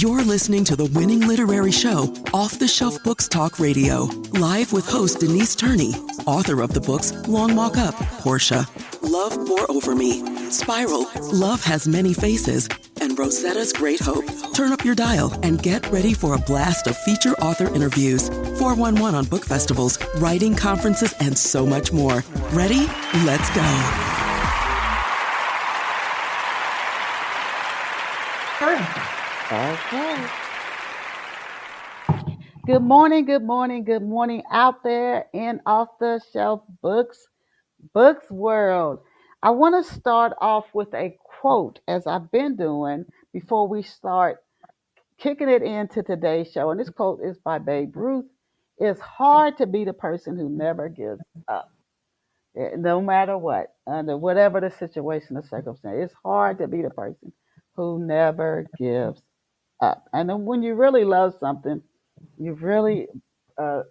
You're listening to the winning literary show, Off the Shelf Books Talk Radio, live with host Denise Turney, author of the books Long Walk Up, Portia, Love Pour Over Me, Spiral, Love Has Many Faces, and Rosetta's Great Hope. Turn up your dial and get ready for a blast of feature author interviews, 411 on book festivals, writing conferences, and so much more. Ready? Let's go. Okay. Good morning out there in Off the Shelf Books world. I want to start off with a quote, as I've been doing before we start kicking it into today's show. And this quote is by Babe Ruth. It's hard to be the person who never gives up. No matter what, under whatever the situation or circumstance, it's hard to be the person who never gives up. And then when you really love something, you really are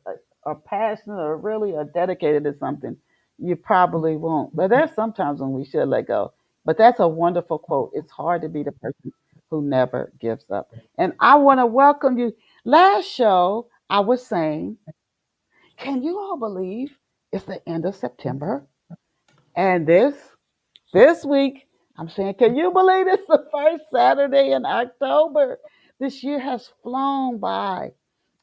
passionate or really are dedicated to something, you probably won't. But there's sometimes when we should let go. But that's a wonderful quote. It's hard to be the person who never gives up. And I want to welcome you. Last show, I was saying, can you all believe it's the end of September? And this week, I'm saying, can you believe it's the first Saturday in October? This year has flown by.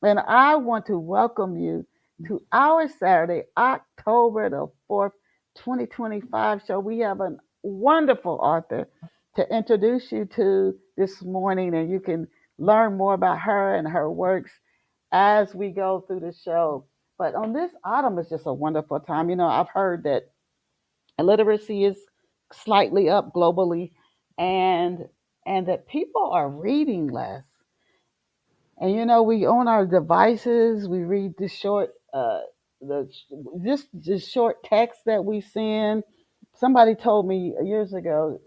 And I want to welcome you to our Saturday, October the 4th, 2025 show. We have a wonderful author to introduce you to this morning, and you can learn more about her and her works as we go through the show. But on this autumn is just a wonderful time. You know, I've heard that illiteracy is slightly up globally, and that people are reading less. And you know, we on our devices, we read the short, the just short text that we send. Somebody told me years ago,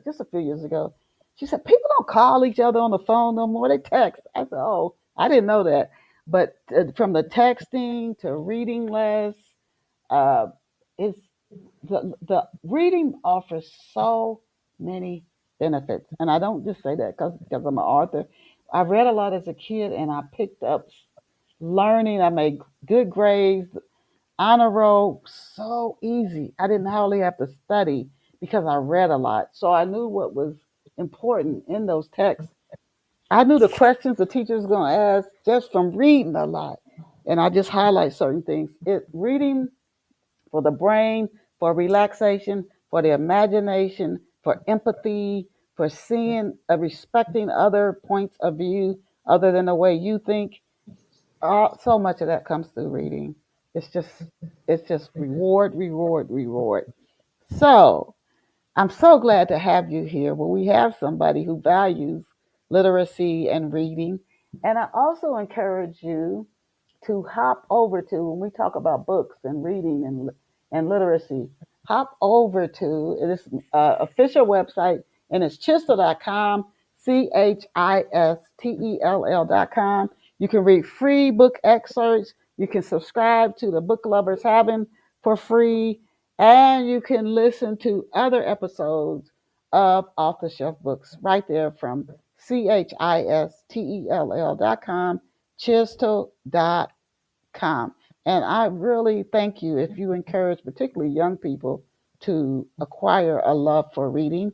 just a few years ago, she said people don't call each other on the phone no more; they text. I said, oh, I didn't know that. But from the texting to reading less, uh, it's the reading offers so many benefits, and I don't just say that because I'm an author. I read a lot as a kid, and I picked up learning. I made good grades, honor roll, so easy. I didn't hardly have to study because I read a lot, so I knew what was important in those texts. I knew the questions the teacher was going to ask just from reading a lot, and I just highlight certain things. It reading for the brain, for relaxation, for the imagination, for empathy, for seeing, respecting other points of view other than the way you think. So much of that comes through reading. It's just, it's just reward, reward, reward. So I'm so glad to have you here where we have somebody who values literacy and reading. And I also encourage you to hop over to when we talk about books and reading and literacy. Hop over to this official website, and it's chistel.com, CHISTELL.com. You can read free book excerpts. You can subscribe to the Book Lovers Haven for free, and you can listen to other episodes of Off the Shelf Books right there from CHISTELL.com, chistel.com. And I really thank you if you encourage particularly young people to acquire a love for reading,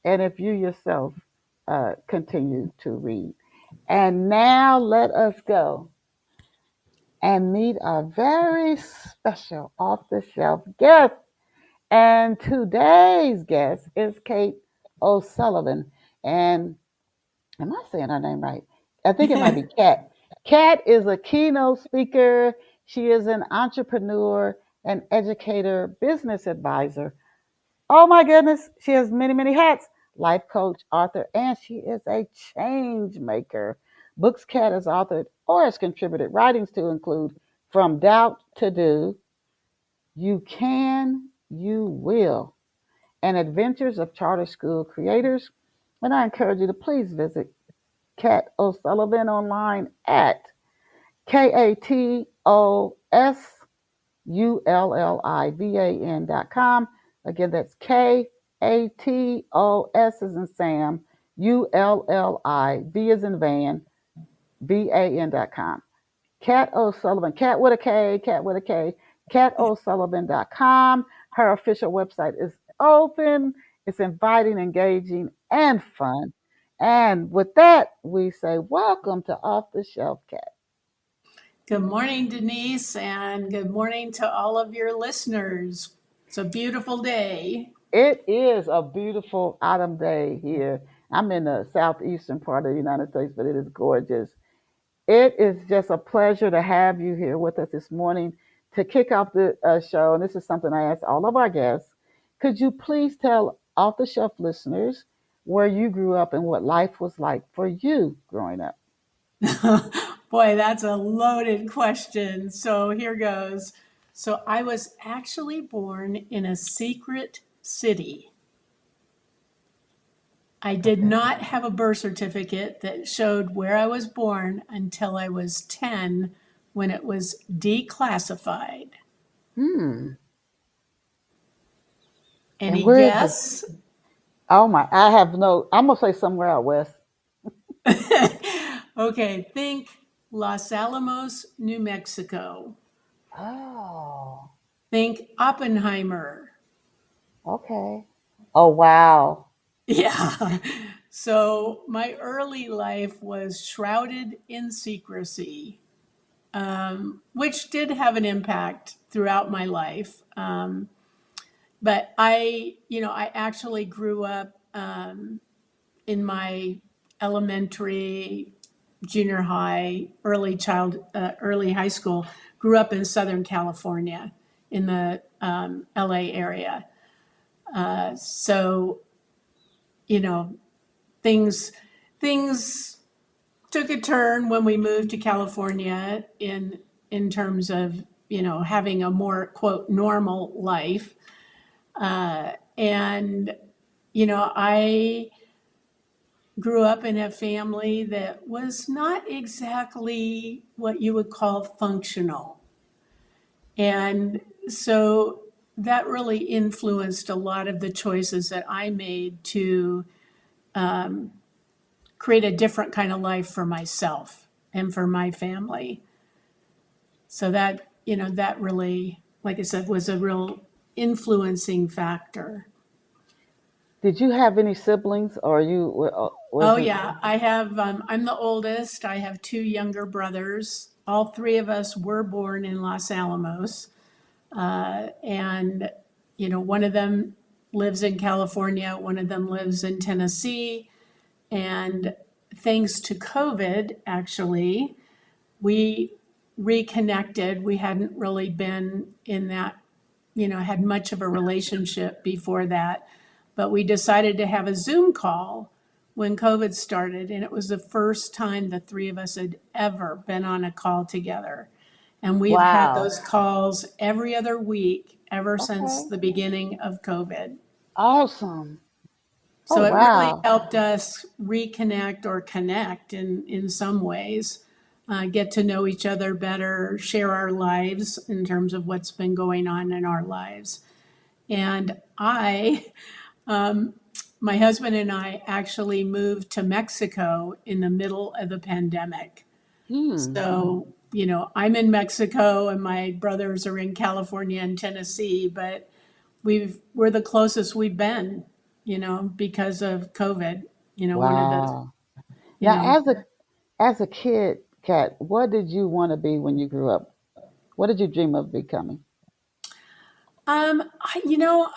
and if you yourself continue to read. And now let us go and meet our very special off the shelf guest. And today's guest is Kate O'Sullivan. And am I saying her name right? I think it might be Kat. Kat is a keynote speaker. She is an entrepreneur, an educator, business advisor. Oh my goodness, she has many, many hats. Life coach, author, and she is a change maker. Books Kat has authored or has contributed writings to include From Doubt to Do, You Can, You Will, and Adventures of Charter School Creators. And I encourage you to please visit Kat O'Sullivan online at KATOSULLIVAN.com. Again, that's KATOS as in Sam, Ulli, V as in van, VAN.com. Kat O'Sullivan, Cat with a K, Cat with a K, CatO'Sullivan.com. Her official website is open. It's inviting, engaging, and fun. And with that, we say welcome to Off the Shelf Cat. Good morning, Denise, and good morning to all of your listeners. It's a beautiful day. It is a beautiful autumn day here. I'm in the southeastern part of the United States, but it is gorgeous. It is just a pleasure to have you here with us this morning to kick off the show. And this is something I ask all of our guests. Could you please tell off the shelf listeners where you grew up and what life was like for you growing up? Boy, that's a loaded question. So here goes. So I was actually born in a secret city. I did Okay. not have a birth certificate that showed where I was born until I was 10 when it was declassified. Hmm. And Any where is it? guess? Oh my, I have no, I'm going to say somewhere out west. Okay, think Los Alamos, New Mexico. Oh, Think Oppenheimer. okay. Oh, wow. Yeah. So my early life was shrouded in secrecy, which did have an impact throughout my life. But I actually grew up in my elementary, junior high, early high school. Grew up in Southern California, in the LA area. So you know, things things took a turn when we moved to California in terms of having a more quote normal life. And I grew up in a family that was not exactly what you would call functional. And so that really influenced a lot of the choices that I made to create a different kind of life for myself and for my family. So that really, like I said, was a real influencing factor. Did you have any siblings or Oh was it? yeah, I'm the oldest. I have two younger brothers. All three of us were born in Los Alamos. And one of them lives in California, one of them lives in Tennessee. And thanks to COVID, actually, we reconnected. We hadn't really been in that, had much of a relationship before that. But we decided to have a Zoom call when COVID started. And it was the first time the three of us had ever been on a call together. And we've had Wow. those calls every other week ever since Okay. the beginning of COVID. Awesome. Oh, So it really wow. helped us reconnect or connect in some ways, get to know each other better, share our lives in terms of what's been going on in our lives. And my husband and I actually moved to Mexico in the middle of the pandemic. Hmm. So, I'm in Mexico and my brothers are in California and Tennessee, but we're the closest we've been, because of COVID. One of the, Wow. you know, Now, as a kid, Kat, what did you want to be when you grew up? What did you dream of becoming?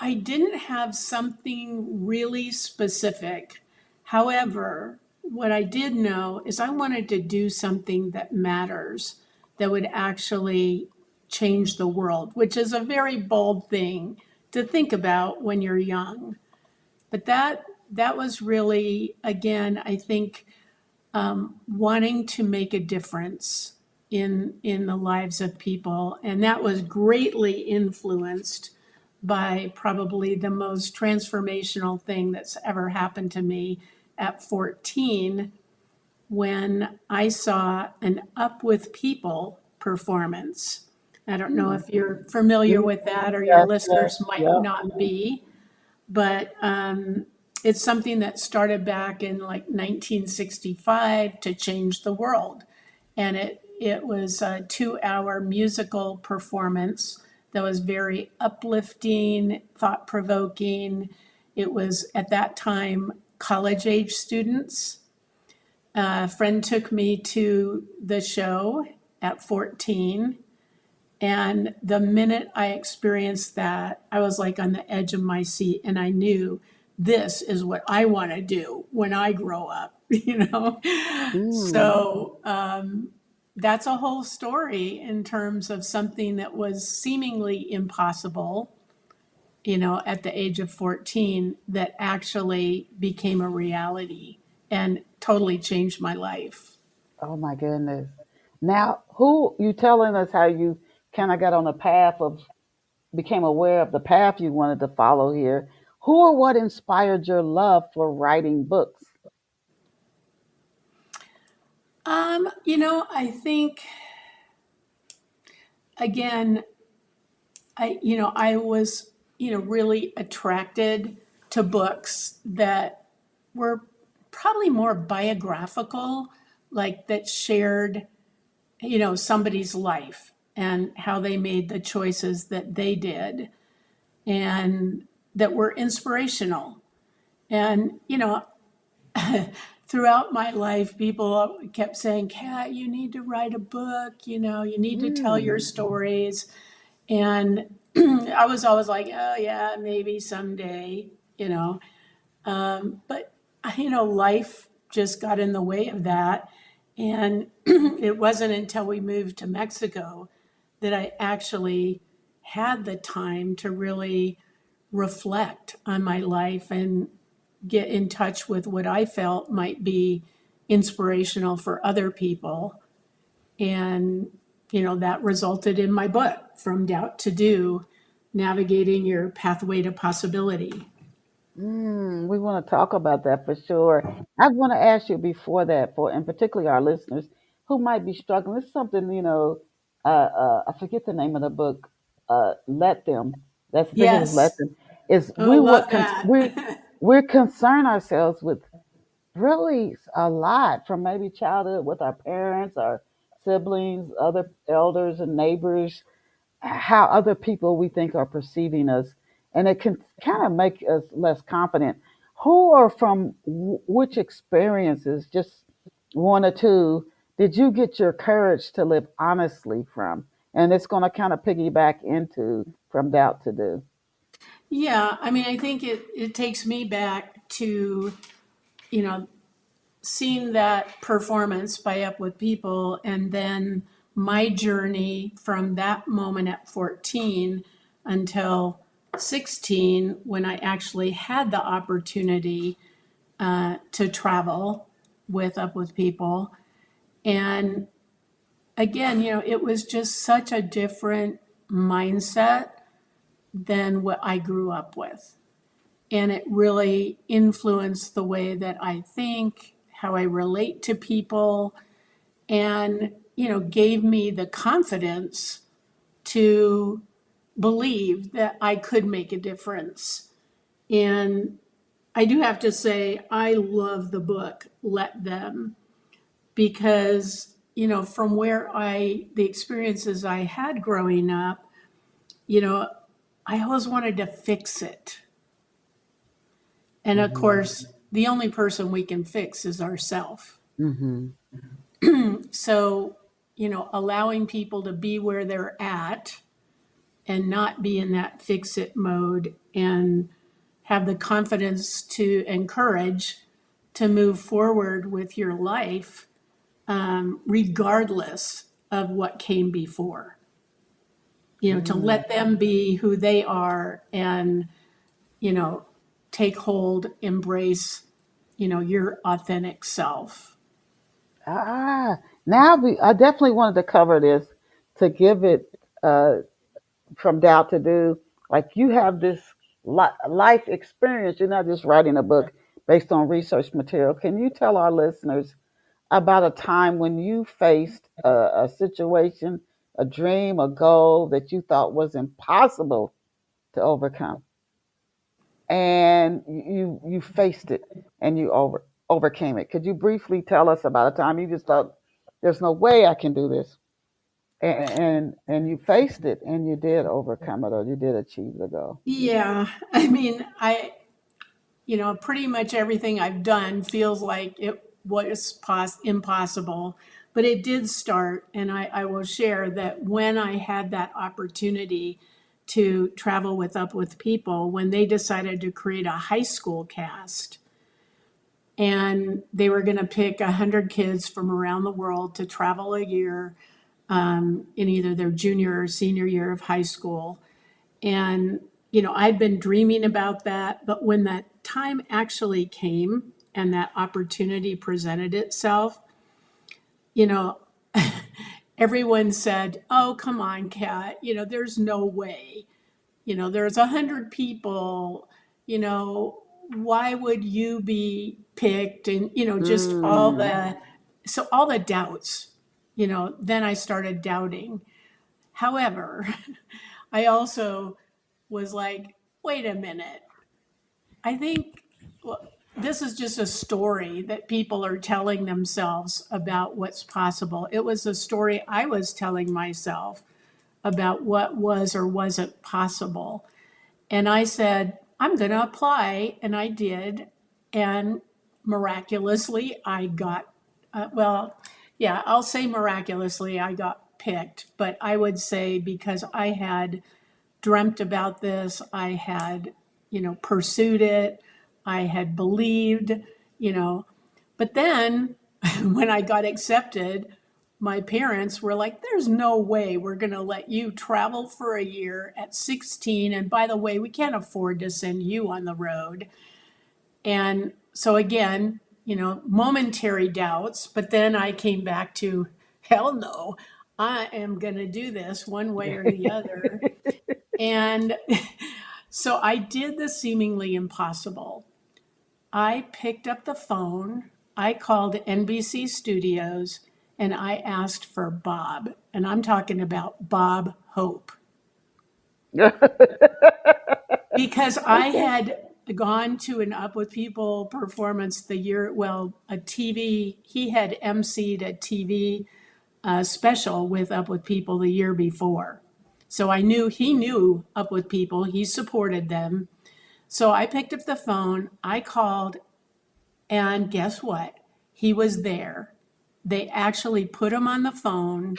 I didn't have something really specific. However, what I did know is I wanted to do something that matters, that would actually change the world, which is a very bold thing to think about when you're young. But that was really, again, I think, wanting to make a difference in the lives of people, and that was greatly influenced by probably the most transformational thing that's ever happened to me at 14 when I saw an Up With People performance. I don't know Hmm. if you're familiar Yes, with that or your yes, listeners yes. might Yep. not be, but it's something that started back in like 1965 to change the world. And it was a 2 hour musical performance that was very uplifting, thought provoking. It was at that time college age students. A friend took me to the show at 14. And the minute I experienced that, I was like on the edge of my seat, and I knew this is what I want to do when I grow up, you know? Mm. So that's a whole story in terms of something that was seemingly impossible, at the age of 14 that actually became a reality and totally changed my life. Oh my goodness. Now, who you telling us how you kind of got on a path of became aware of the path you wanted to follow here? Who or what inspired your love for writing books? I think again, I was, really attracted to books that were probably more biographical, like that shared, somebody's life and how they made the choices that they did and that were inspirational. And, throughout my life, people kept saying, Kat, you need to write a book, you need to tell your Mm. stories. And I was always like, oh, yeah, maybe someday, you know. But, life just got in the way of that. And it wasn't until we moved to Mexico that I actually had the time to really reflect on my life and get in touch with what I felt might be inspirational for other people. And, that resulted in my book, From Doubt to Do, Navigating Your Pathway to Possibility. We want to talk about that for sure. I want to ask you before that, for and particularly our listeners who might be struggling. It's something I forget the name of the book. Let them. That's I think it was Let Yes. them. Is Oh, we what love con- that. we're concern ourselves with really a lot from maybe childhood with our parents, our siblings, other elders and neighbors, how other people we think are perceiving us, and it can kind of make us less confident. Who or from which experiences, just one or two, did you get your courage to live honestly from? And it's going to kind of piggyback into From Doubt to Do. Yeah, I mean, I think it takes me back to, you know, seeing that performance by Up With People and then my journey from that moment at 14 until 16 when I actually had the opportunity to travel with Up With People. And again, it was just such a different mindset than what I grew up with. And it really influenced the way that I think, how I relate to people, and, gave me the confidence to believe that I could make a difference. And I do have to say, I love the book, Let Them, because, from the experiences I had growing up, you know, I always wanted to fix it. And of Hmm. course, the only person we can fix is ourself. Hmm. So, allowing people to be where they're at and not be in that fix it mode and have the confidence to encourage to move forward with your life, regardless of what came before. To Mm. let them be who they are and, you know, take hold, embrace, your authentic self. Ah, now I definitely wanted to cover this to give it uh, From Doubt to Do. Like you have this life experience. You're not just writing a book based on research material. Can you tell our listeners about a time when you faced a situation, a dream, a goal that you thought was impossible to overcome? and you faced it and you overcame it. Could you briefly tell us about a time you just thought, "There's no way I can do this," and you faced it and you did overcome it, or you did achieve the goal? Yeah, I mean, pretty much everything I've done feels like it was impossible, but it did start. And I will share that when I had that opportunity to travel with Up With People, when they decided to create a high school cast, and they were going to pick 100 kids from around the world to travel a year in either their junior or senior year of high school. And, I'd been dreaming about that. But when that time actually came and that opportunity presented itself, you know, everyone said, "Oh, come on, Kat, there's no way. There's 100 people, you know, why would you be picked?" And, just Mm. all the doubts, then I started doubting. However, I also was like, wait a minute. I think well, this is just a story that people are telling themselves about what's possible. It was a story I was telling myself about what was or wasn't possible. And I said, I'm going to apply. And I did. And miraculously, I got, yeah, I'll say miraculously, I got picked. But I would say because I had dreamt about this, I had, pursued it, I had believed, you know. But then when I got accepted, my parents were like, there's no way we're going to let you travel for a year at 16. And by the way, we can't afford to send you on the road. And so again, momentary doubts. But then I came back to, hell no, I am going to do this one way or the other. And so I did the seemingly impossible. I picked up the phone, I called NBC Studios, and I asked for Bob. And I'm talking about Bob Hope. Because I Okay. had gone to an Up With People performance the year, a TV, he had emceed a TV special with Up With People the year before. So I knew he knew Up With People, he supported them. So I picked up the phone, I called, and guess what? He was there. They actually put him on the phone.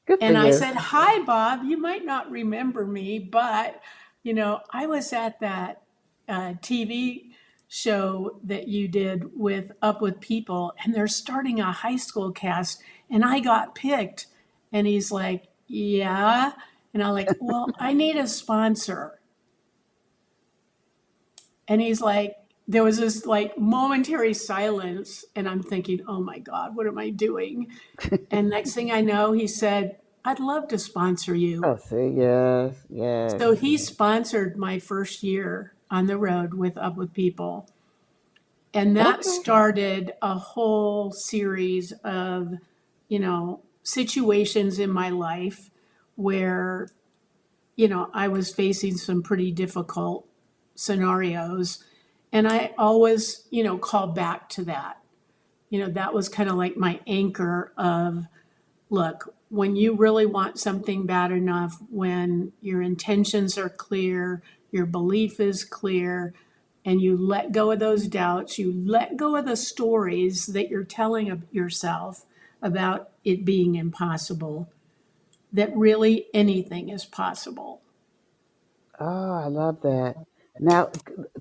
Good for And I you. said, "Hi, Bob. You might not remember me, but, I was at that TV show that you did with Up With People, and they're starting a high school cast, and I got picked." And he's like, "Yeah." And I'm like, "Well, I need a sponsor." And he's like, there was this like momentary silence, and I'm thinking, oh my God, what am I doing? And next thing I know, he said, "I'd love to sponsor you." Oh, see, yes, yes. So he sponsored my first year on the road with Up With People. And that Okay. started a whole series of, situations in my life where, I was facing some pretty difficult scenarios. And I always, called back to that. That was kind of like my anchor of, look, when you really want something bad enough, when your intentions are clear, your belief is clear, and you let go of those doubts, you let go of the stories that you're telling of yourself about it being impossible, that really anything is possible. Oh, I love that. Now,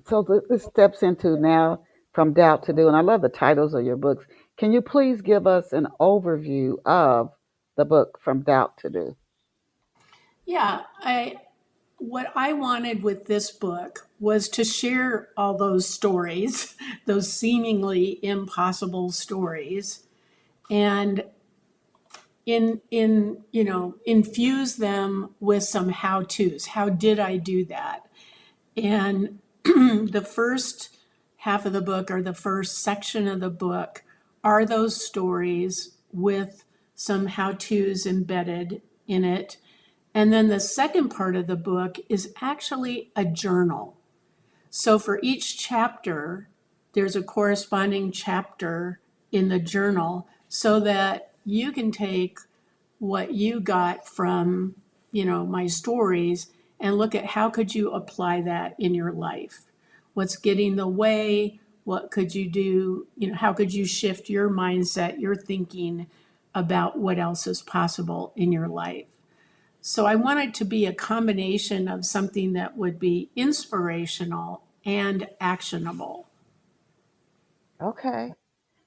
so this steps into now from doubt to do, and I love the titles of your books. Can you please give us an overview of the book From Doubt to Do? Yeah, what I wanted with this book was to share all those stories, those seemingly impossible stories, and infuse them with some how to's. How did I do that? And the first half of the book, or the first section of the book, are those stories with some how to's embedded in it. And then the second part of the book is actually a journal. So for each chapter, there's a corresponding chapter in the journal so that you can take what you got from, my stories and look at how could you apply that in your life? What's getting in the way? What could you do? How could you shift your mindset, your thinking about what else is possible in your life? So I want it to be a combination of something that would be inspirational and actionable. Okay.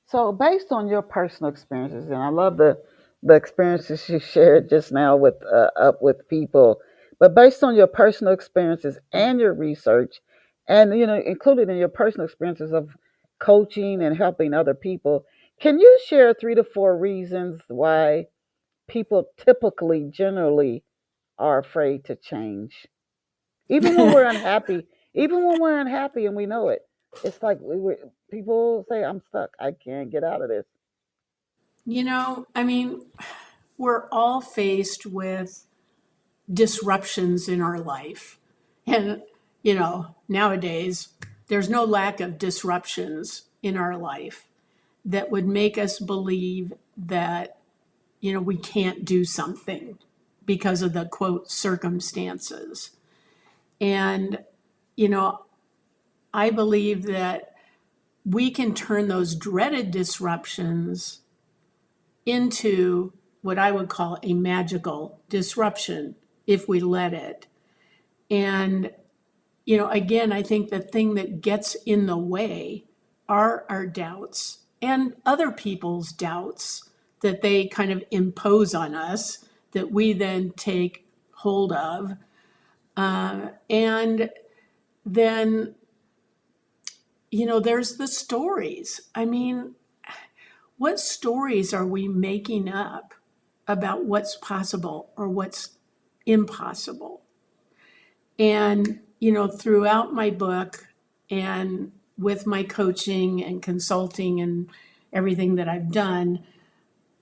So, based on your personal experiences, and I love the experiences you shared just now with up with people, but based on your personal experiences and your research, and included in your personal experiences of coaching and helping other people, can you share 3 to 4 reasons why people typically, generally, are afraid to change? Even when we're unhappy, even when we're unhappy and we know it, it's like people say, "I'm stuck. I can't get out of this." I mean, we're all faced with disruptions in our life. And, nowadays, there's no lack of disruptions in our life that would make us believe that, we can't do something because of the quote circumstances. And, you know, I believe that we can turn those dreaded disruptions into what I would call a magical disruption if we let it. And, again, I think the thing that gets in the way are our doubts and other people's doubts that they kind of impose on us that we then take hold of. And then, there's the stories. I mean, what stories are we making up about what's possible or what's impossible? And, throughout my book and with my coaching and consulting and everything that I've done,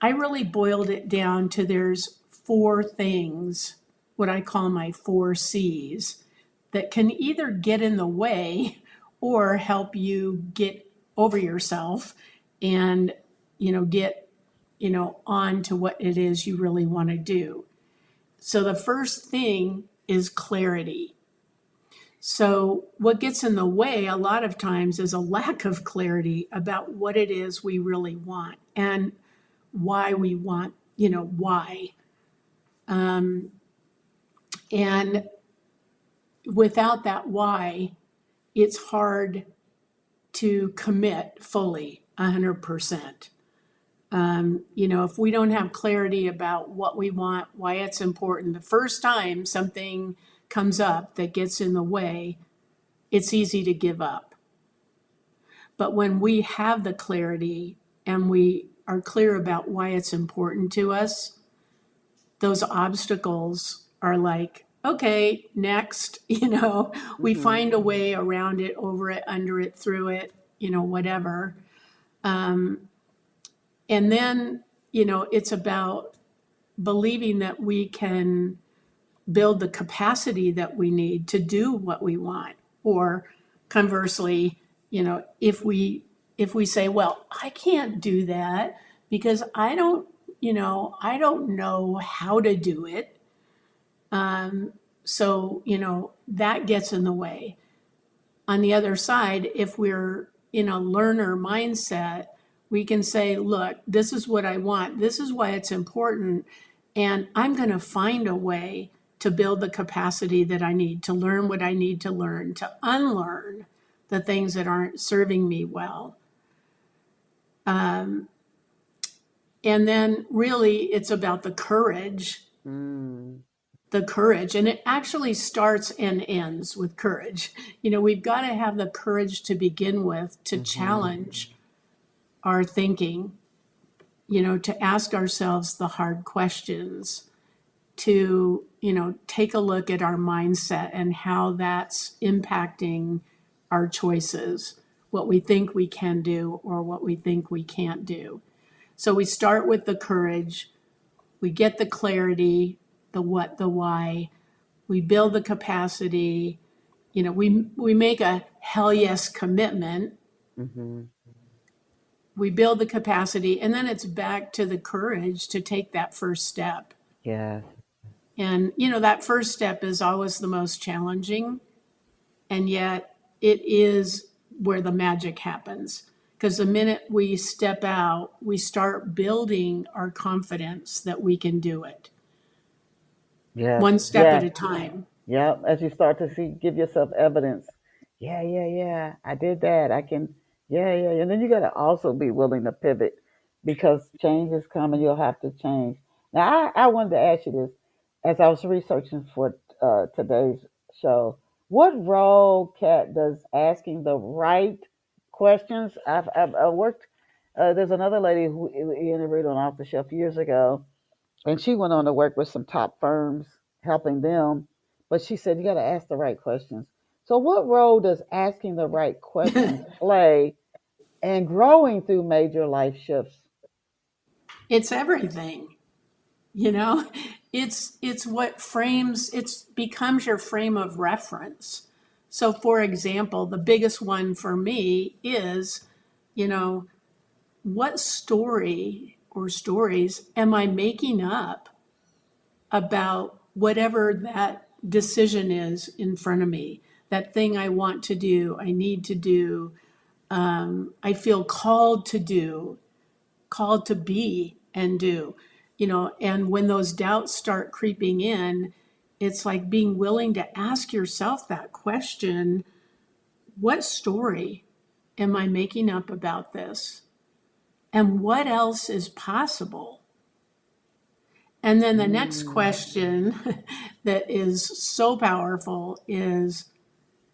I really boiled it down to there's 4 things, what I call my 4 C's, that can either get in the way or help you get over yourself and, get, on to what it is you really want to do. So the first thing is clarity. So, what gets in the way a lot of times is a lack of clarity about what it is we really want and why we want, why. And without that why, it's hard to commit fully 100%. If we don't have clarity about what we want, why it's important, the first time something comes up that gets in the way, it's easy to give up. But when we have the clarity and we are clear about why it's important to us, those obstacles are like, okay, next, we Hmm. find a way around it, over it, under it, through it, whatever. And then, it's about believing that we can build the capacity that we need to do what we want. Or conversely, if we say, well, I can't do that because I don't know how to do it. So, that gets in the way. On the other side, if we're in a learner mindset, we can say, look, this is what I want. This is why it's important. And I'm going to find a way to build the capacity that I need to learn what I need to learn, to unlearn the things that aren't serving me well. And then really it's about Mm. the courage, and it actually starts and ends with courage. We've got to have the courage to begin with to Hmm. challenge our thinking, to ask ourselves the hard questions, to, take a look at our mindset and how that's impacting our choices, what we think we can do or what we think we can't do. So we start with the courage, we get the clarity, the what, the why, we build the capacity, we make a hell yes commitment. Mm-hmm. We build the capacity, and then it's back to the courage to take that first step. Yes. And, that first step is always the most challenging. And yet it is where the magic happens. Because the minute we step out, we start building our confidence that we can do it Yes. one step at Yes. a time. Yeah, as you start to see, give yourself evidence. Yeah, yeah, yeah. I did that. I can. Yeah, yeah. And then you got to also be willing to pivot because change is coming. You'll have to change. Now, I wanted to ask you this as I was researching for today's show. What role, Kat, does asking the right questions? I worked. There's another lady who interviewed on Off the Shelf years ago, and she went on to work with some top firms helping them, but she said you got to ask the right questions. So what role does asking the right questions play in growing through major life shifts? It's everything, you know? It's what frames, it's becomes your frame of reference. So for example, the biggest one for me is, you know, what story or stories am I making up about whatever that decision is in front of me, that thing I want to do, I need to do, I feel called to do, called to be and do, and when those doubts start creeping in, it's like being willing to ask yourself that question: what story am I making up about this? And what else is possible? And then the next Mm, question that is so powerful is,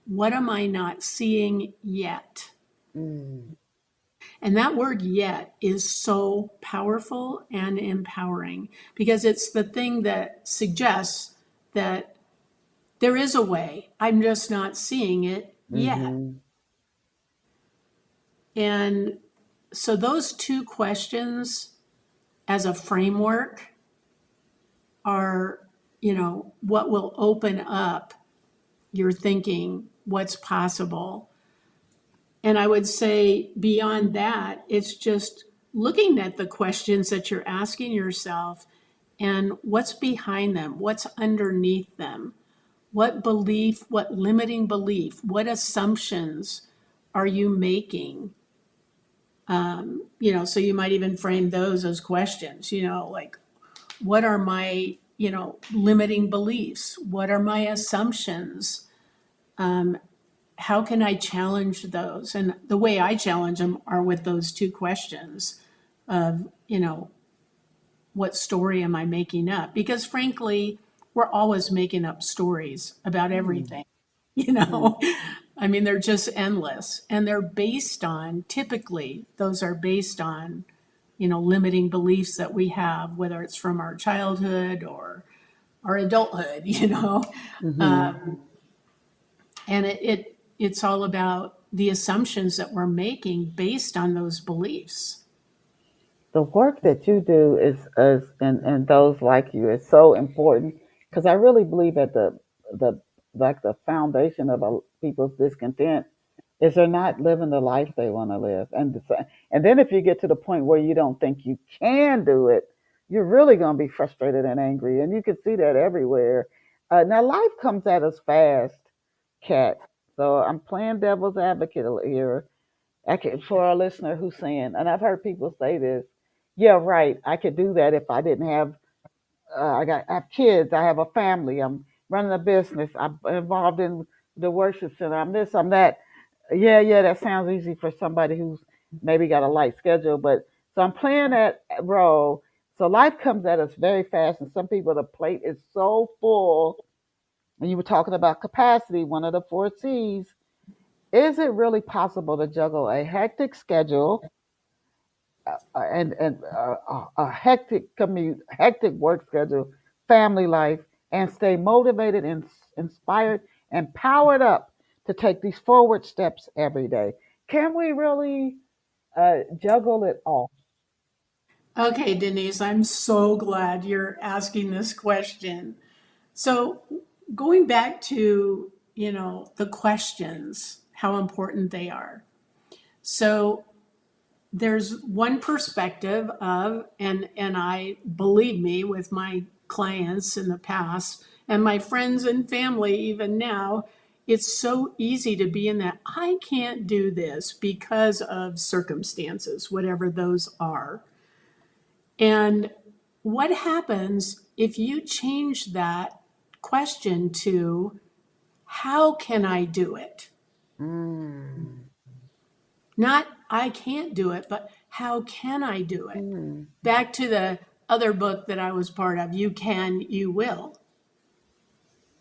what am I not seeing yet? mm, And that word yet is so powerful and empowering because it's the thing that suggests that there is a way. I'm just not seeing it yet. mm-hmm. And so those two questions as a framework are, what will open up your thinking, what's possible. And I would say beyond that, it's just looking at the questions that you're asking yourself and what's behind them, what's underneath them, what belief, what limiting belief, what assumptions are you making? So you might even frame those as questions, like, what are my, limiting beliefs? What are my assumptions? How can I challenge those? And the way I challenge them are with those two questions of, what story am I making up? Because frankly, we're always making up stories about Mm, everything, mm. I mean, they're just endless. And they're based on, typically, those are based on, limiting beliefs that we have, whether it's from our childhood or our adulthood, Mm-hmm. and it's all about the assumptions that we're making based on those beliefs. The work that you do is and those like you is so important because I really believe that the like the foundation of people's discontent is they're not living the life they want to live, and then if you get to the point where you don't think you can do it, you're really going to be frustrated and angry, and you can see that everywhere. Now life comes at us fast, Cat. So I'm playing devil's advocate here. For our listener who's saying, and I've heard people say this, yeah, right, I could do that if I didn't have, I have kids, I have a family, I'm running a business, I'm involved in the worship center, I'm this, I'm that. Yeah, yeah, that sounds easy for somebody who's maybe got a light schedule, but so I'm playing that role. So life comes at us very fast, and some people, the plate is so full. And you were talking about capacity, one of the four C's. Is it really possible to juggle a hectic schedule and a hectic commute, hectic work schedule, family life, and stay motivated and inspired and powered up to take these forward steps every day? Can we really juggle it all? Okay, Denise, I'm so glad you're asking this question. So, going back to, the questions, how important they are. So there's one perspective of, and I, believe me, with my clients in the past and my friends and family even now, it's so easy to be in that I can't do this because of circumstances, whatever those are. And what happens if you change that question to, how can I do it? Mm. Not I can't do it, but how can I do it? Mm. Back to the other book that I was part of, You Can, You Will.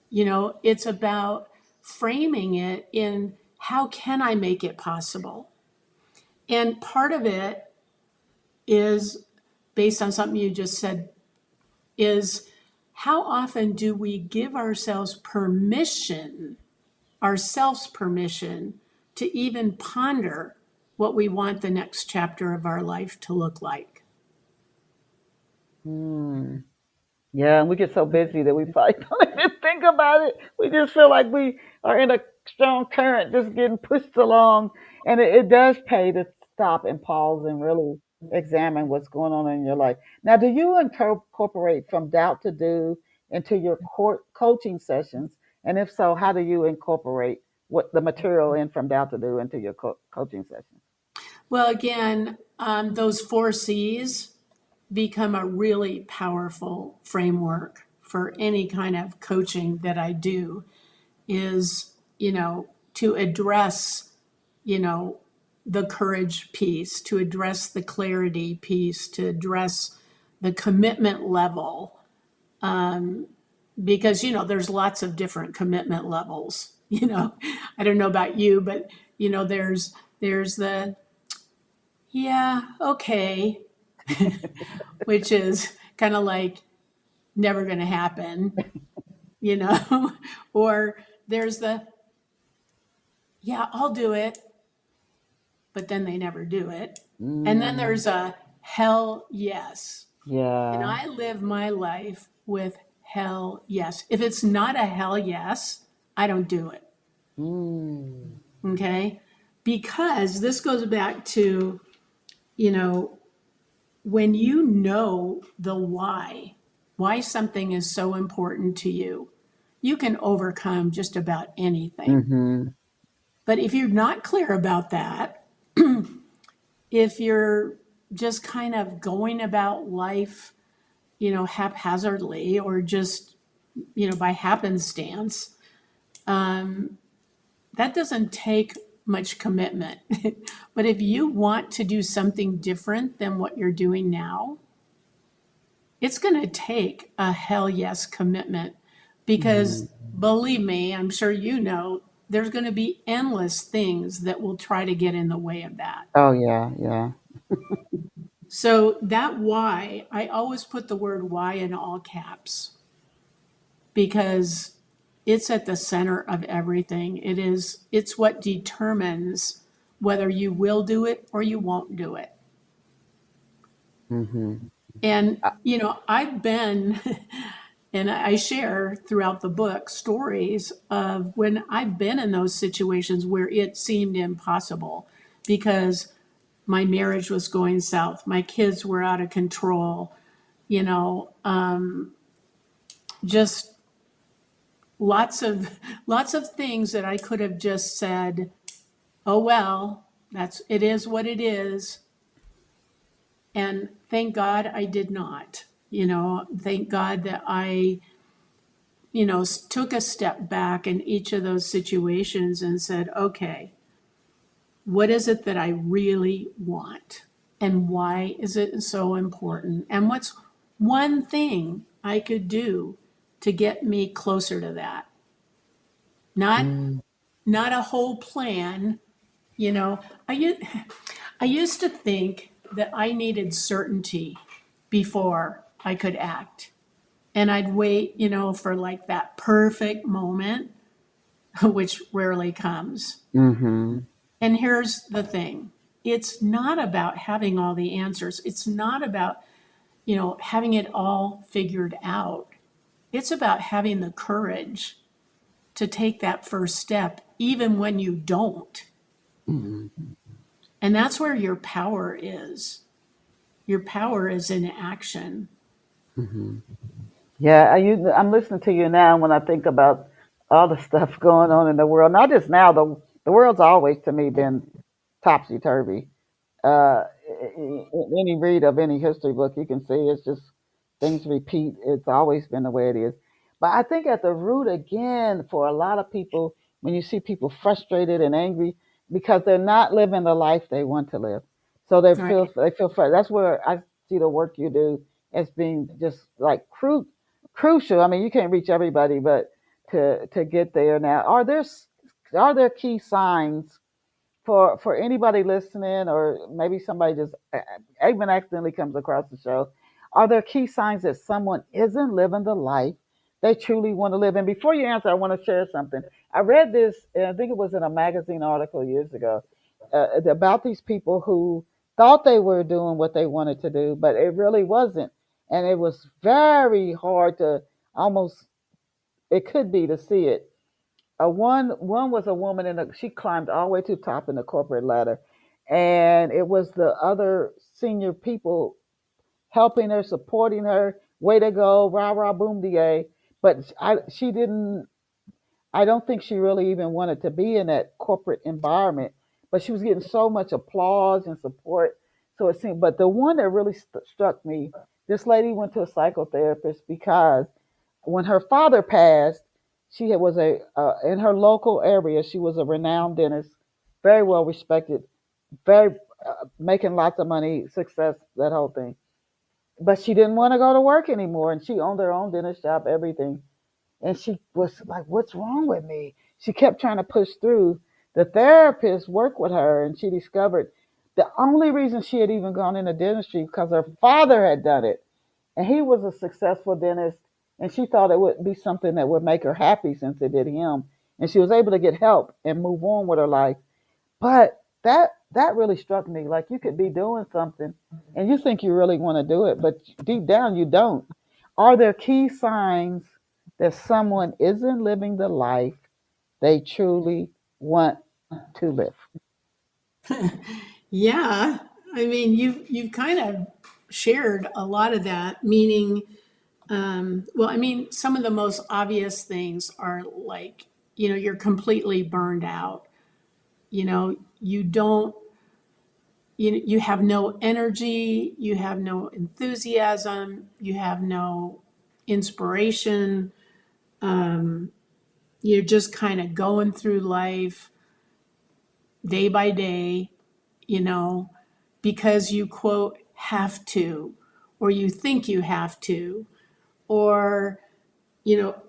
It's about framing it in, how can I make it possible? And part of it is based on something you just said, is how often do we give ourselves permission to even ponder what we want the next chapter of our life to look like? Mm. Yeah, and we get so busy that we probably don't even think about it. We just feel like we are in a strong current, just getting pushed along. And it does pay to stop and pause and really examine what's going on in your life. Now, do you incorporate from doubt to do into your coaching sessions? And if so, how do you incorporate what the material in from doubt to do into your coaching sessions? Well, again, those 4 C's become a really powerful framework for any kind of coaching that I do, is, to address, the courage piece, to address the clarity piece, to address the commitment level. Because, there's lots of different commitment levels. I don't know about you, but, there's the, yeah, okay, which is kind of like never going to happen, you know, or there's the, yeah, I'll do it, but then they never do it. And then Mm, there's a hell yes. And yeah. I live my life with hell yes. If it's not a hell yes, I don't do it. Mm, Okay. Because this goes back to, you know, when you know the why something is so important to you, you can overcome just about anything. mm-hmm. But if you're not clear about that, if you're just kind of going about life, haphazardly, or just, by happenstance, that doesn't take much commitment. But if you want to do something different than what you're doing now, it's going to take a hell yes commitment, Mm-hmm. because believe me, I'm sure there's going to be endless things that will try to get in the way of that. Oh yeah, yeah. So that why, I always put the word why in all caps, because it's at the center of everything. It's what determines whether you will do it or you won't do it. Mm-hmm. And, I've been, and I share throughout the book stories of when I've been in those situations where it seemed impossible because my marriage was going south, my kids were out of control, just lots of things that I could have just said, oh well, it is what it is. And thank God I did not. Thank God that I, took a step back in each of those situations and said, okay, what is it that I really want? And why is it so important? And what's one thing I could do to get me closer to that? Not Mm, not a whole plan. You know, I used to think that I needed certainty before I could act. And I'd wait, for like that perfect moment, which rarely comes. mm-hmm. And here's the thing. It's not about having all the answers. It's not about, having it all figured out. It's about having the courage to take that first step, even when you don't. Mhm. And that's where your power is. Your power is in action. Mhm. Yeah, I'm listening to you now when I think about all the stuff going on in the world. Not just now, the world's always to me been topsy turvy. Any read of any history book, you can see it's just things repeat. It's always been the way it is. But I think at the root again, for a lot of people, when you see people frustrated and angry because they're not living the life they want to live, so Right. they feel that's where I see the work you do as being just like crucial. I mean, you can't reach everybody, but to get there now, are there key signs for anybody listening, or maybe somebody just even accidentally comes across the show? Are there key signs that someone isn't living the life they truly want to live? And before you answer, I want to share something. I read this, and I think it was in a magazine article years ago, about these people who thought they were doing what they wanted to do, but it really wasn't. And it was very hard to almost, it could be to see it. One was a woman she climbed all the way to the top in the corporate ladder, and it was the other senior people helping her, supporting her. Way to go, rah rah, boom, da. But she didn't. I don't think she really even wanted to be in that corporate environment. But she was getting so much applause and support. So it seemed. But the one that really struck me, this lady went to a psychotherapist because when her father passed, was a in her local area. She was a renowned dentist, very well respected, very making lots of money, success, that whole thing. But she didn't want to go to work anymore, and she owned her own dentist shop, everything. And she was like, "What's wrong with me?" She kept trying to push through. The therapist worked with her, and she discovered the only reason she had even gone into dentistry because her father had done it, and he was a successful dentist, and she thought it would be something that would make her happy since it did him, and she was able to get help and move on with her life. But that really struck me. Like, you could be doing something and you think you really want to do it, but deep down you don't. Are there key signs that someone isn't living the life they truly want to live? Yeah. I mean, you've kind of shared a lot of that, meaning, well, I mean, some of the most obvious things are like, you're completely burned out. You don't, you have no energy, you have no enthusiasm, you have no inspiration. You're just kind of going through life day by day, you know, because you quote have to, or you think you have to, or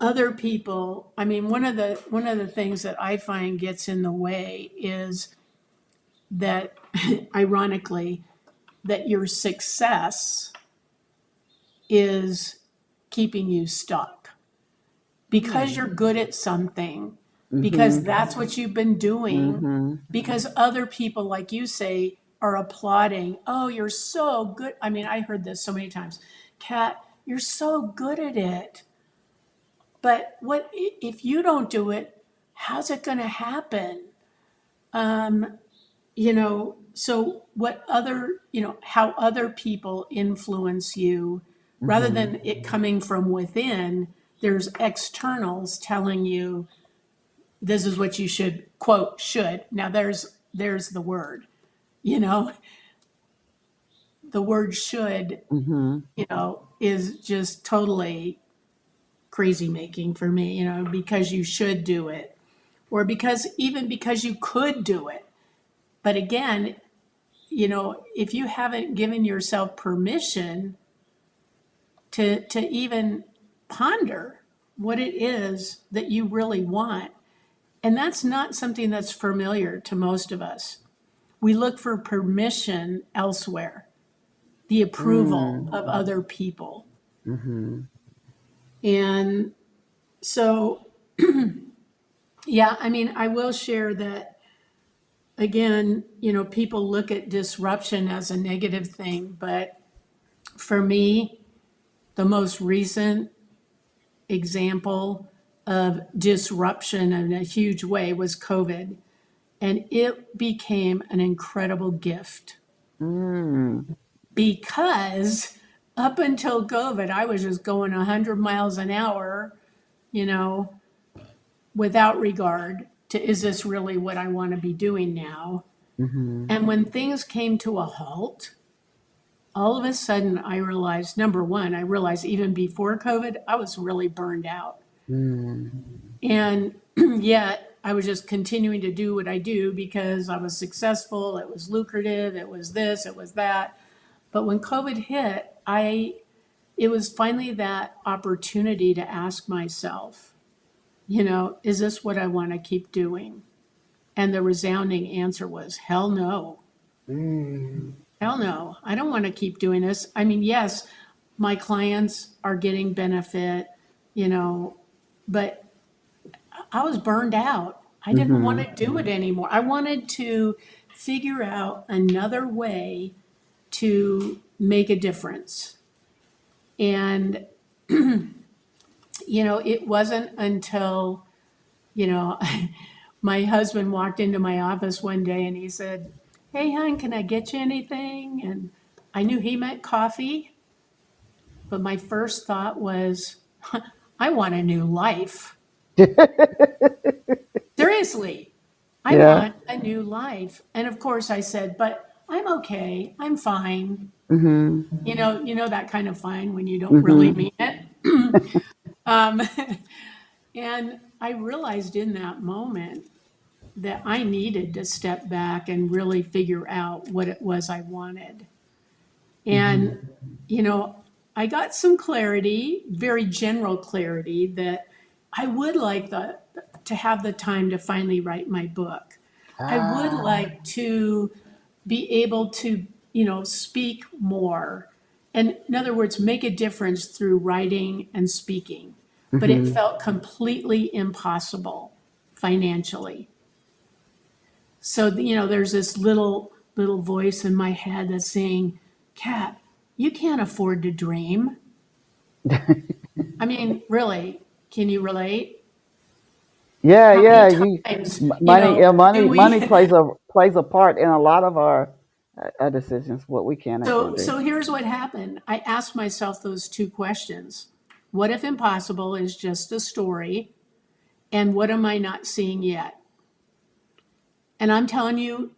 other people. I mean, one of the things that I find gets in the way is that ironically that your success is keeping you stuck because Hmm. you're good at something, because Mhm. that's what you've been doing, Mhm. because other people, like you say, are applauding. Oh, you're so good. I mean, I heard this so many times. Kat, you're so good at it. But what if you don't do it? How's it going to happen? So what other, how other people influence you rather Mhm. than it coming from within, there's externals telling you this is what you should quote should. Now there's the word, you know, the word should, Mhm. is just totally crazy making for me, because you should do it or because you could do it. But again, if you haven't given yourself permission to even ponder what it is that you really want, and that's not something that's familiar to most of us. We look for permission elsewhere, the approval Mm. of other people. Mhm. And so, yeah, I mean, I will share that again, people look at disruption as a negative thing, but for me, the most recent example of disruption in a huge way was COVID. And it became an incredible gift Mm. because up until COVID, I was just going 100 miles an hour, you know, without regard to, is this really what I want to be doing now? Mm-hmm. And when things came to a halt, all of a sudden I realized, number one, I realized even before COVID, I was really burned out. Mm. And yet I was just continuing to do what I do because I was successful, it was lucrative, it was this, it was that. But when COVID hit, it was finally that opportunity to ask myself, is this what I want to keep doing? And the resounding answer was, hell no. Mm. Hell no. I don't want to keep doing this. I mean, yes, my clients are getting benefit, but I was burned out. I didn't want Mm-hmm. to do it anymore. I wanted to figure out another way to make a difference. And, it wasn't until, you know, my husband walked into my office one day and he said, "Hey, hon, can I get you anything?" And I knew he meant coffee, but my first thought was, I want a new life. Seriously, I Yeah. want a new life. And of course I said, but I'm okay. I'm fine. Mm-hmm. You know that kind of fine when you don't really Mm-hmm. mean it. um, and I realized in that moment that I needed to step back and really figure out what it was I wanted. Mm-hmm. And, you know, I got some clarity, very general clarity, that I would like to have the time to finally write my book. I would Ah. like to be able to, speak more. And in other words, make a difference through writing and speaking. But it Mm-hmm. felt completely impossible financially. So, there's this little voice in my head that's saying, Kat, you can't afford to dream. I mean, really, can you relate? Yeah, How many yeah. times, Money, yeah, do money we? plays a part in a lot of our decisions. What we can and So, can't do. so here's what happened. I asked myself those two questions. What if impossible is just a story? And what am I not seeing yet? And I'm telling you,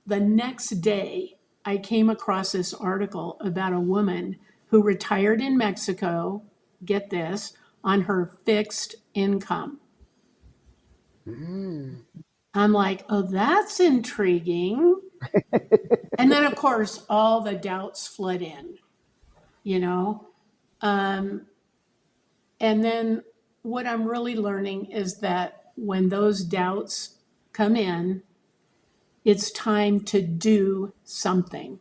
the next day, I came across this article about a woman who retired in Mexico, get this, on her fixed income. Mm. I'm like, oh, that's intriguing. And then, of course, all the doubts flood in, you know? Um, and then what I'm really learning is that when those doubts come in, it's time to do something.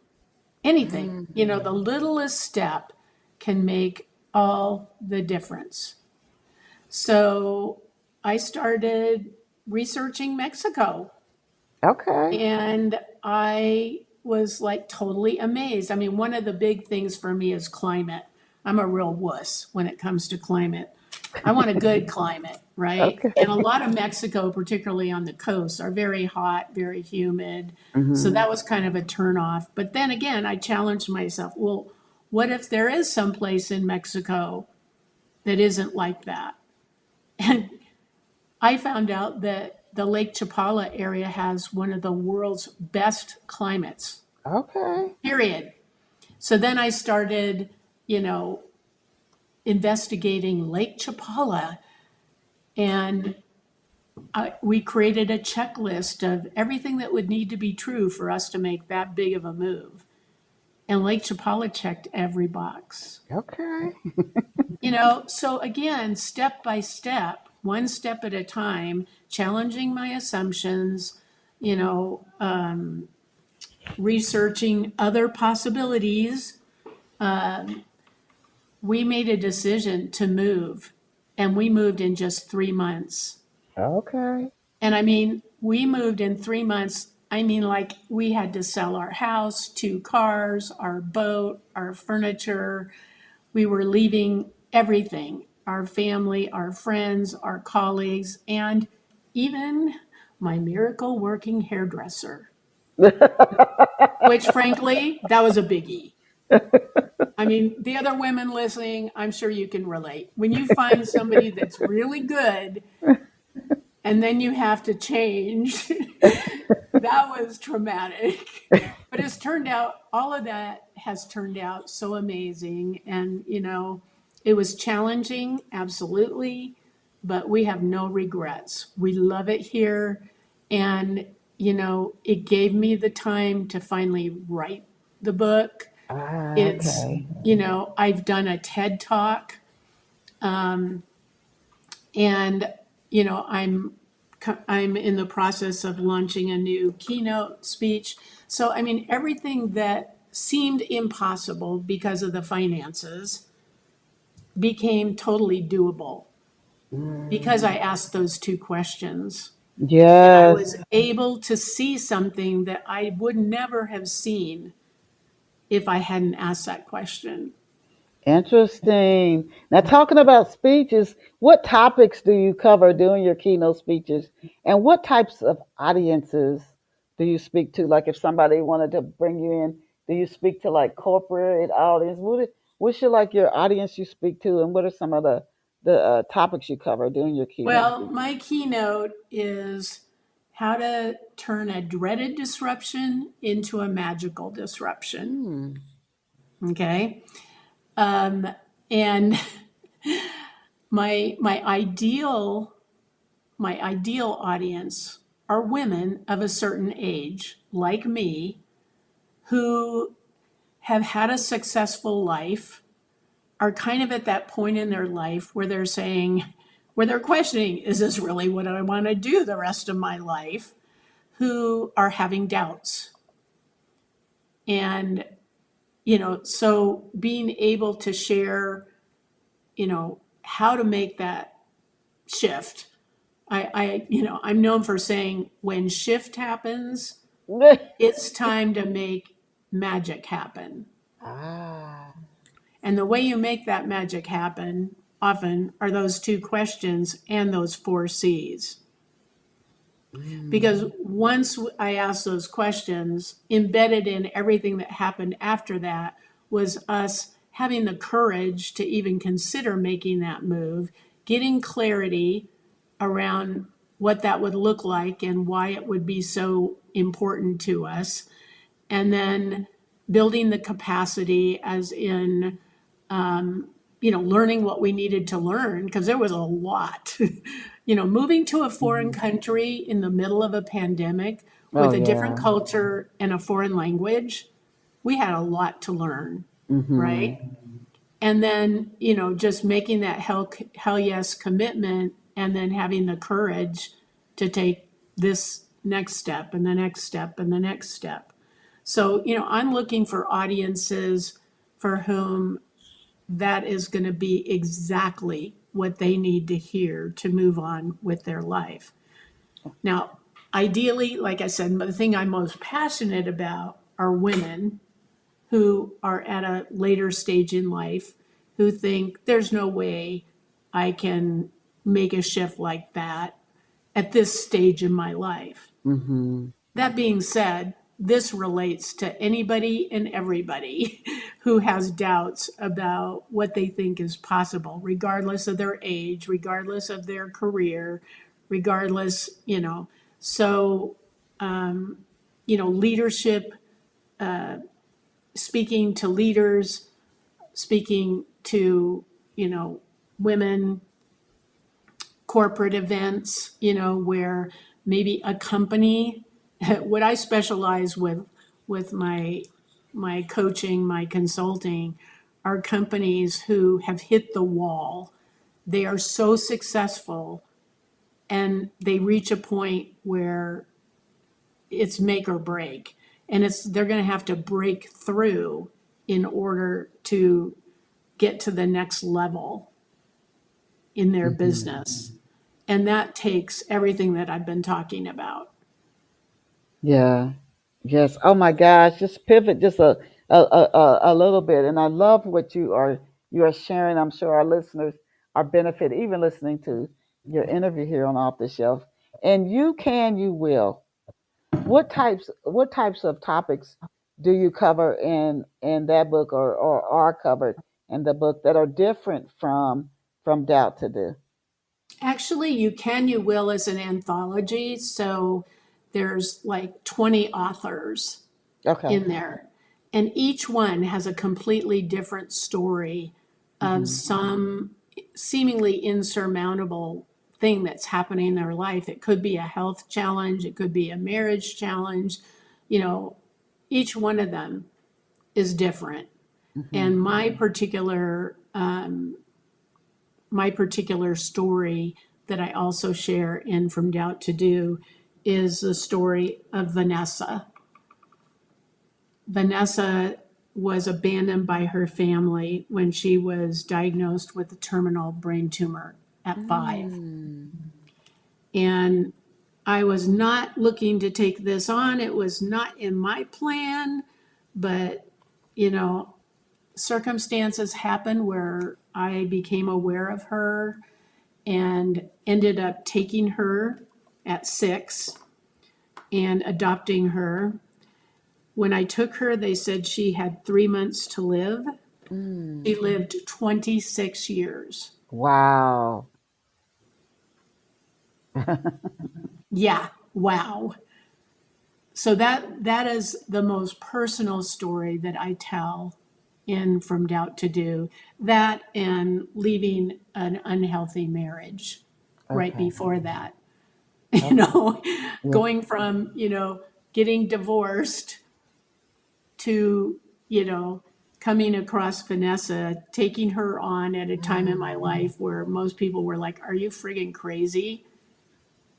Anything, Mm. the littlest step can make all the difference. So I started researching Mexico Okay. and I was like totally amazed. I mean, one of the big things for me is climate. I'm a real wuss when it comes to climate. I want a good climate, right? Okay. And a lot of Mexico, particularly on the coast, are very hot, very humid. So Mm-hmm. that was kind of a turnoff. But then again, I challenged myself, well, what if there is some place in Mexico that isn't like that? And I found out that the Lake Chapala area has one of the world's best climates, Okay. period. So then I started, you know, investigating Lake Chapala and we created a checklist of everything that would need to be true for us to make that big of a move. And Lake Chapala checked every box. Okay. So again, step by step, one step at a time, challenging my assumptions, you know, researching other possibilities. We made a decision to move, and we moved in just 3 months. Okay. And I mean, we moved in 3 months. I mean, like we had to sell our house, two cars, our boat, our furniture. We were leaving everything, our family, our friends, our colleagues, and even my miracle working hairdresser, which frankly, that was a biggie. I mean, the other women listening, I'm sure you can relate. When you find somebody that's really good and then you have to change, that was traumatic. But it's turned out, all of that has turned out so amazing. And, it was challenging, absolutely, but we have no regrets. We love it here. And, it gave me the time to finally write the book. It's, Okay. I've done a TED talk, and, I'm in the process of launching a new keynote speech. So, I mean, everything that seemed impossible because of the finances became totally doable because I asked those two questions. And I Yes. was able to see something that I would never have seen if I hadn't asked that question. Interesting. Now, talking about speeches, what topics do you cover during your keynote speeches? And what types of audiences do you speak to? Like, if somebody wanted to bring you in, do you speak to like corporate audience? What's your like your audience you speak to, and what are some of the topics you cover during your keynote Well, speeches? my keynote is how to turn a dreaded disruption into a magical disruption. Hmm. Okay. And my ideal audience are women of a certain age, like me, who have had a successful life, are kind of at that point in their life where they're questioning, is this really what I want to do the rest of my life? Who are having doubts. And, so being able to share, how to make that shift. I'm known for saying when shift happens, it's time to make magic happen. Ah. And the way you make that magic happen often are those two questions and those four C's. Because Mm. once I asked those questions, embedded in everything that happened after that was us having the courage to even consider making that move, getting clarity around what that would look like and why it would be so important to us, and then building the capacity, as in learning what we needed to learn, because there was a lot. Moving to a foreign Mhm. country in the middle of a pandemic Oh with a different yeah. culture and a foreign language, we had a lot to learn, Mhm. right? And then, just making that hell yes commitment, and then having the courage to take this next step and the next step and the next step. So, I'm looking for audiences for whom that is going to be exactly what they need to hear to move on with their life. Now, ideally, like I said, the thing I'm most passionate about are women who are at a later stage in life who think there's no way I can make a shift like that at this stage in my life. Mhm. That being said, this relates to anybody and everybody who has doubts about what they think is possible, regardless of their age, regardless of their career, regardless, So, leadership, speaking to leaders, speaking to, women, corporate events, where maybe a company, what I specialize with my coaching, my consulting, are companies who have hit the wall. They are so successful and they reach a point where it's make or break. And they're going to have to break through in order to get to the next level in their Mhm. business. And that takes everything that I've been talking about. Yeah. Yes. Oh my gosh. Just pivot just a little bit, and I love what you are sharing. I'm sure our listeners or benefit even listening to your interview here on Off the Shelf. And you can, you will. What types of topics do you cover in that book, or are covered in the book, that are different from Doubt to Do? Actually, You Can, You Will is an anthology. So there's like 20 authors Okay. in there. And each one has a completely different story of Hmm. some seemingly insurmountable thing that's happening in their life. It could be a health challenge, it could be a marriage challenge. You know, each one of them is different. Hmm. And my particular story that I also share in From Doubt to Do is the story of Vanessa. Vanessa was abandoned by her family when she was diagnosed with a terminal brain tumor at 5. Mm. And I was not looking to take this on. It was not in my plan, but you know, circumstances happened where I became aware of her and ended up taking her at 6 and adopting her. When I took her, they said she had 3 months to live. Mm. She lived 26 years. Wow. Yeah, wow. So that is the most personal story that I tell in From Doubt to Do. That and leaving an unhealthy marriage right Okay. before that. You Okay. know, Yeah. going from, getting divorced to, you know, coming across Vanessa, taking her on at a time in my Mm. life where most people were like, "Are you friggin' crazy?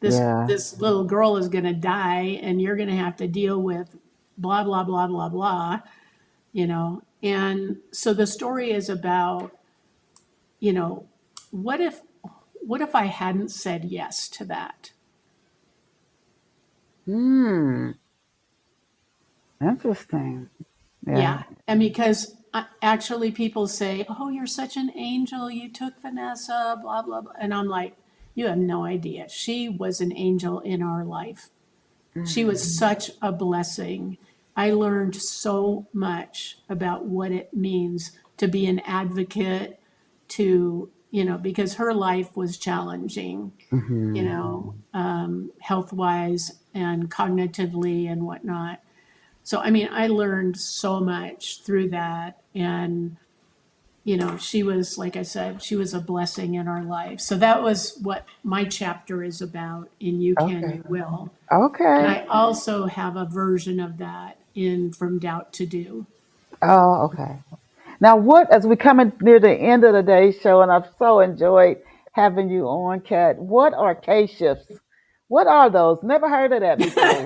This Yeah. this little girl is going to die and you're going to have to deal with blah blah blah blah blah," And so the story is about, you know, what if what if I hadn't said yes to that? Hmm. Interesting. Yeah. Yeah. And because actually people say, "Oh, you're such an angel. You took Vanessa, blah, blah, blah." And I'm like, you have no idea. She was an angel in our life. She Mm. was such a blessing. I learned so much about what it means to be an advocate, because her life was challenging, Hmm. health wise and cognitively and whatnot. So, I mean, I learned so much through that. And, she was, like I said, she was a blessing in our life. So that was what my chapter is about in You Can, Okay. You Will. And Okay. I also have a version of that in From Doubt to Do. Oh, okay. Now, as we coming near the end of the day's show, and I've so enjoyed having you on, Kat. What are K shifts? What are those? Never heard of that before.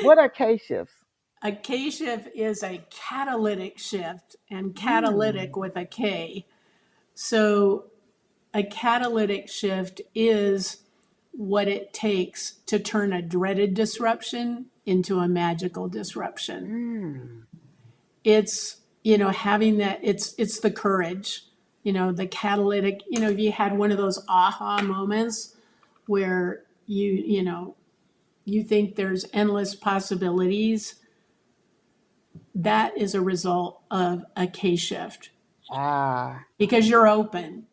What are K shifts? A K shift is a catalytic shift, and catalytic Mm. with a K. So a catalytic shift is what it takes to turn a dreaded disruption into a magical disruption. Mm. It's, having that, it's the courage, the catalytic, if you had one of those aha moments where you think there's endless possibilities, that is a result of a K shift Ah. because you're open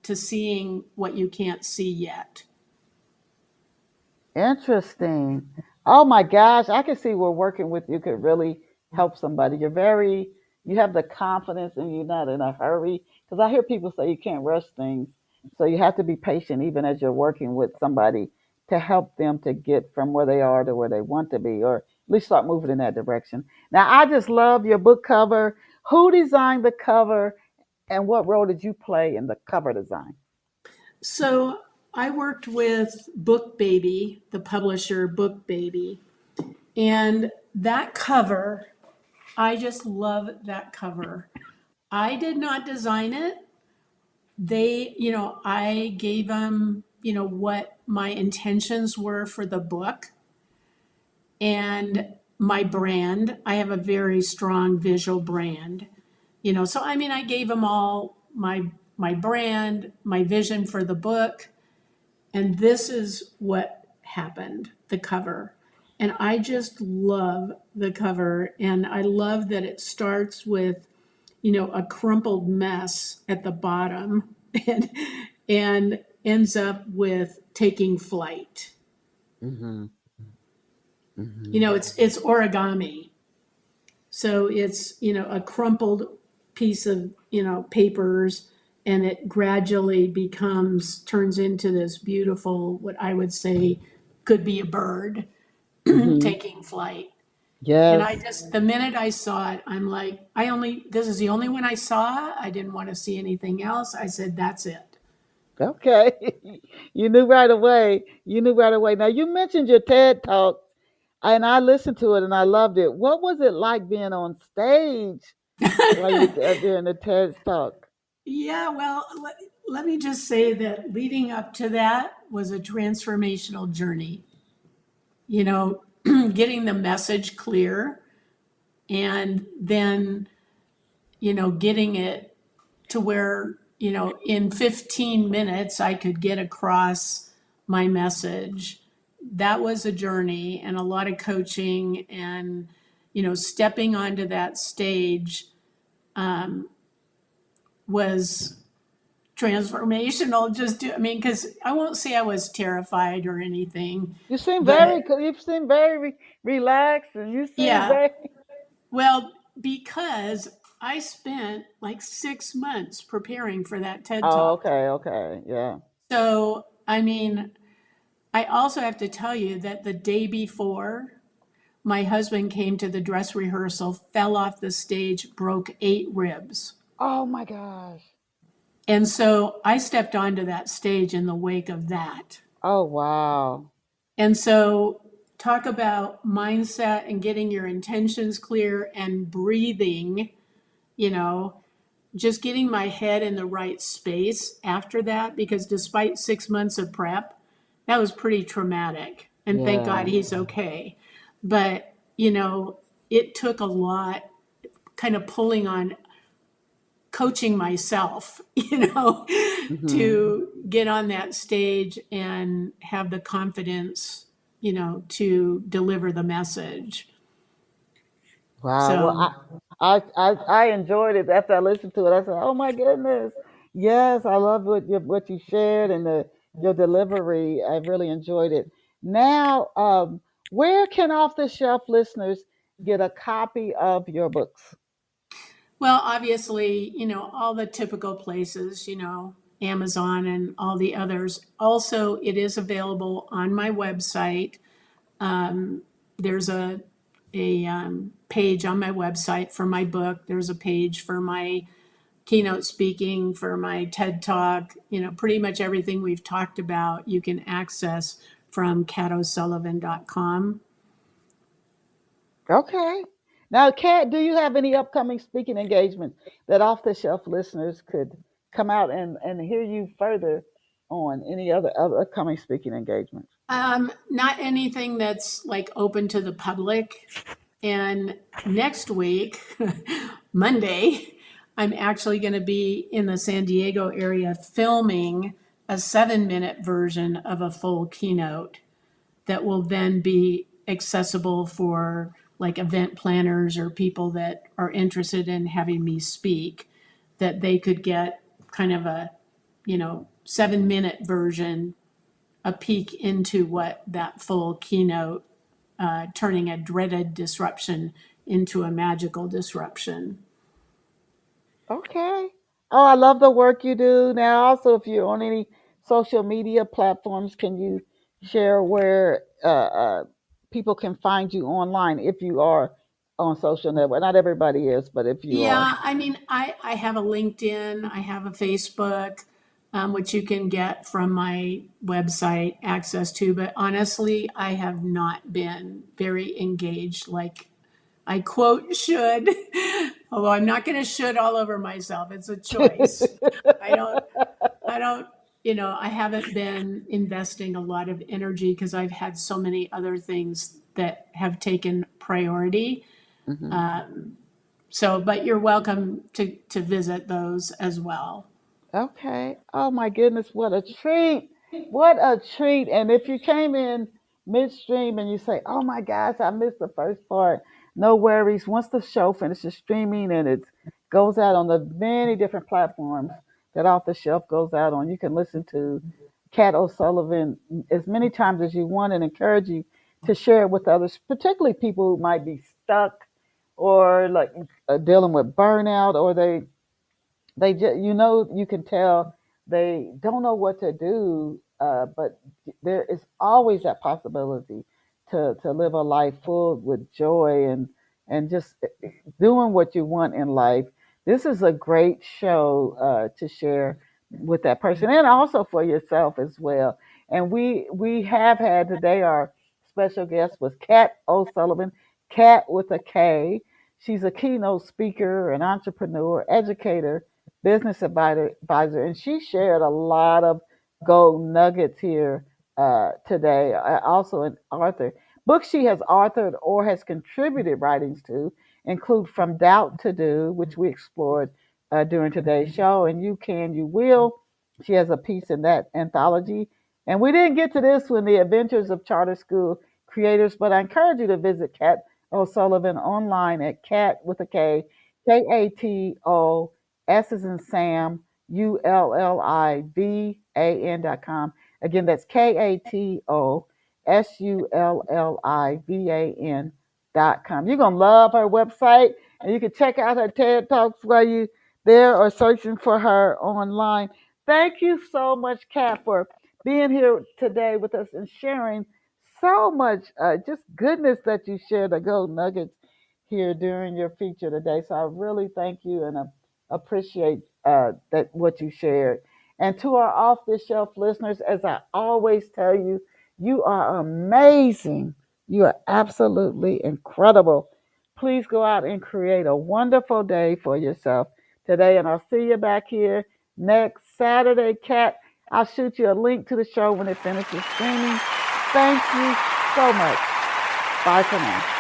to seeing what you can't see yet. Interesting. Oh my gosh, I can see where working with you could really help somebody. You have the confidence and you're not in a hurry. Because I hear people say you can't rush things. So you have to be patient even as you're working with somebody to help them to get from where they are to where they want to be, or at least start moving in that direction. Now, I just love your book cover. Who designed the cover, and what role did you play in the cover design? So I worked with Book Baby, the publisher Book Baby, and that cover, I just love that cover. I did not design it. I gave them, what my intentions were for the book and my brand. I have a very strong visual brand, so I mean, I gave them all my brand, my vision for the book. And this is what happened, the cover. And I just love the cover. And I love that it starts with, a crumpled mess at the bottom and, and ends up with taking flight. Mm-hmm. Mm-hmm. It's origami. So it's, a crumpled piece of, papers, and it gradually turns into this beautiful, what I would say could be a bird Mm-hmm. taking flight. And Yes. the minute I saw it, I'm like, this is the only one I saw. I didn't want to see anything else. I said, that's it. Okay. You knew right away. You knew right away. Now you mentioned your TED talk, and I listened to it and I loved it. What was it like being on stage while you during the TED talk? Yeah, well, let me just say that leading up to that was a transformational journey. You know, getting the message clear, and then, getting it to where, in 15 minutes I could get across my message. That was a journey and a lot of coaching, and, stepping onto that stage was transformational. Because I won't say I was terrified or anything, but You seem very relaxed, and you seem yeah, very. well, because I spent like 6 months preparing for that TED Oh, Talk. okay, okay, yeah. So, I also have to tell you that the day before, my husband came to the dress rehearsal, fell off the stage, broke 8 ribs. Oh my gosh. And so I stepped onto that stage in the wake of that. Oh wow. And so, talk about mindset and getting your intentions clear and breathing, you know, just getting my head in the right space after that, because despite 6 months of prep, that was pretty traumatic. And thank God Yeah. he's okay. But, it took a lot, kind of pulling on coaching myself, Hmm. to get on that stage and have the confidence, to deliver the message. Wow. Well, So, I enjoyed it after I listened to it. I said, "Oh my goodness, yes, I love what you shared and your delivery. I really enjoyed it." Now, where can off the shelf listeners get a copy of your books? well, obviously, all the typical places, Amazon and all the others. Also, it is available on my website. There's a page on my website for my book. There's a page for my keynote speaking, for my TED Talk. Pretty much everything we've talked about, you can access from katosullivan.com. Okay. Now, Kat, do you have any upcoming speaking engagements that off the shelf listeners could come out and hear you further on any other upcoming speaking engagements? Not anything that's like open to the public. And next week, Monday, I'm actually going to be in the San Diego area filming a 7-minute version of a full keynote that will then be accessible for like event planners or people that are interested in having me speak, that they could get kind of a, 7-minute version, a peek into what that full keynote, turning a dreaded disruption into a magical disruption. Okay. Oh, I love the work you do. Now, also, if you're on any social media platforms, can you share where people can find you online if you are on social network? Not everybody is, but if you are. Yeah, I have a LinkedIn, I have a Facebook, which you can get from my website access to. But honestly, I have not been very engaged like I quote should, although I'm not going to should all over myself. It's a choice. I don't, I don't, I haven't been investing a lot of energy because I've had so many other things that have taken priority. Hmm. So, but you're welcome to visit those as well. Okay. Oh my goodness, what a treat. What a treat. And if you came in midstream and you say, "Oh my gosh, I missed the first part." No worries. Once the show finishes streaming and it goes out on the many different platforms that Off the Shelf goes out on, you can listen to Kat O'Sullivan as many times as you want and encourage you to share it with others, particularly people who might be stuck or like dealing with burnout, or they just, you can tell they don't know what to do, but there is always that possibility to live a life full with joy and just doing what you want in life. This is a great show to share with that person and also for yourself as well. And we have had today, our special guest was Kat O'Sullivan, Kat with a K. She's a keynote speaker, an entrepreneur, educator, business advisor, and she shared a lot of gold nuggets here today. Also, an author. Books she has authored or has contributed writings to include From Doubt to Do, which we explored during today's show, and You Can, You Will. She has a piece in that anthology. And we didn't get to this one, The Adventures of Charter School Creators, but I encourage you to visit Kat O'Sullivan online at Kat with a K, KATO S is in Sam, ULLIVAN.com. Again, that's KATO SULLIVAN.com. You're going to love her website, and you can check out her TED Talks while you there or searching for her online. Thank you so much, Kat, for being here today with us and sharing so much just goodness that you shared, the gold nuggets here during your feature today. So I really thank you and appreciate that what you shared. And to our off the shelf listeners, as I always tell you, you are amazing. You are absolutely incredible. Please go out and create a wonderful day for yourself today. And I'll see you back here next Saturday, Kat. I'll shoot you a link to the show when it finishes streaming. Thank you so much. Bye for now.